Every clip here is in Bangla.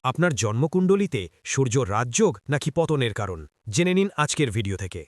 আপনার জন্মকুণ্ডলিতে সূর্য রাজযোগ নাকি পতনের কারণ জেনে নিন আজকের ভিডিও থেকে।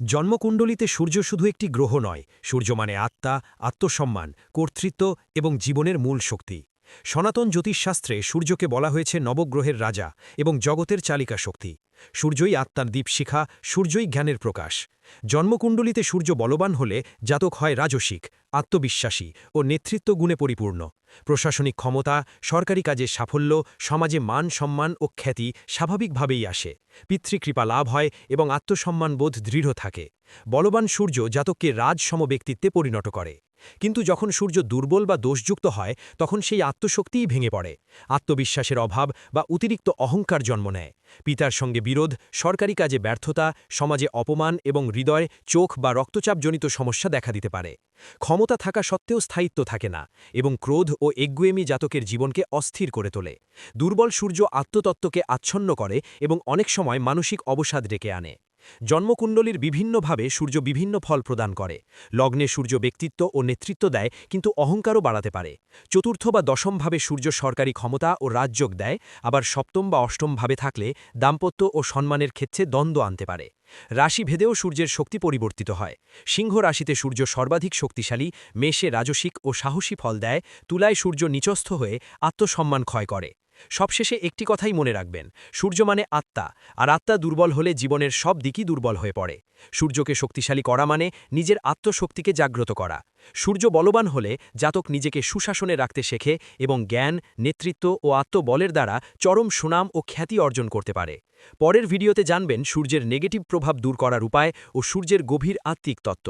জন্মকুণ্ডলিতে সূর্য শুধু একটি গ্রহ নয়, সূর্য মানে আত্মা, আত্মসম্মান, কর্তৃত্ব এবং জীবনের মূল শক্তি। সনাতন জ্যোতিষশাস্ত্রে সূর্যকে বলা হয়েছে নবগ্রহের রাজা এবং জগতের চালিকা শক্তি। সূর্যই আত্মার দীপশিখা, সূর্যই জ্ঞানের প্রকাশ। জন্মকুণ্ডলিতে সূর্য বলবান হলে জাতক হয় রাজসিক, আত্মবিশ্বাসী ও নেতৃত্ব গুণে পরিপূর্ণ। প্রশাসনিক ক্ষমতা, সরকারি কাজে সাফল্য, সমাজে মান সম্মান ও খ্যাতি স্বাভাবিকভাবেই আসে। পিতৃকৃপা লাভ হয় এবং আত্মসম্মানবোধ দৃঢ় থাকে। বলবান সূর্য জাতককে রাজসম ব্যক্তিত্বে পরিণত করে। কিন্তু যখন সূর্য দুর্বল বা দোষযুক্ত হয়, তখন সেই আত্মশক্তিই ভেঙে পড়ে। আত্মবিশ্বাসের অভাব বা অতিরিক্ত অহংকার জন্ম নেয়। পিতার সঙ্গে বিরোধ, সরকারি কাজে ব্যর্থতা, সমাজে অপমান এবং হৃদয়, চোখ বা রক্তচাপজনিত সমস্যা দেখা দিতে পারে। ক্ষমতা থাকা সত্ত্বেও স্থায়িত্ব থাকে না এবং ক্রোধ ও একগুয়েমি জাতকের জীবনকে অস্থির করে তোলে। দুর্বল সূর্য আত্মতত্ত্বকে আচ্ছন্ন করে এবং অনেক সময় মানসিক অবসাদ ডেকে আনে। জন্মকুণ্ডলীর বিভিন্নভাবে সূর্য বিভিন্ন ফল প্রদান করে। লগ্নে সূর্য ব্যক্তিত্ব ও নেতৃত্ব দেয়, কিন্তু অহংকারও বাড়াতে পারে। চতুর্থ বা দশমভাবে সূর্য সরকারি ক্ষমতা ও রাজযোগ দেয়, আবার সপ্তম বা অষ্টমভাবে থাকলে দাম্পত্য ও সম্মানের ক্ষেত্রে দ্বন্দ্ব আনতে পারে। রাশিভেদেও সূর্যের শক্তি পরিবর্তিত হয়। সিংহ রাশিতে সূর্য সর্বাধিক শক্তিশালী, মেষে রাজসিক ও সাহসী ফল দেয়, তুলায় সূর্য নিচস্থ হয়ে আত্মসম্মান ক্ষয় করে। সবশেষে একটি কথাই মনে রাখবেন, সূর্য মানে আত্মা, আর আত্মা দুর্বল হলে জীবনের সব দিকই দুর্বল হয়ে পড়ে। সূর্যকে শক্তিশালী করা মানে নিজের আত্মশক্তিকে জাগ্রত করা। সূর্য বলবান হলে জাতক নিজেকে সুশাসনে রাখতে শেখে এবং জ্ঞান, নেতৃত্ব ও আত্মবলের দ্বারা চরম সুনাম ও খ্যাতি অর্জন করতে পারে। পরের ভিডিওতে জানবেন সূর্যের নেগেটিভ প্রভাব দূর করার উপায় ও সূর্যের গভীর আত্মিক তত্ত্ব।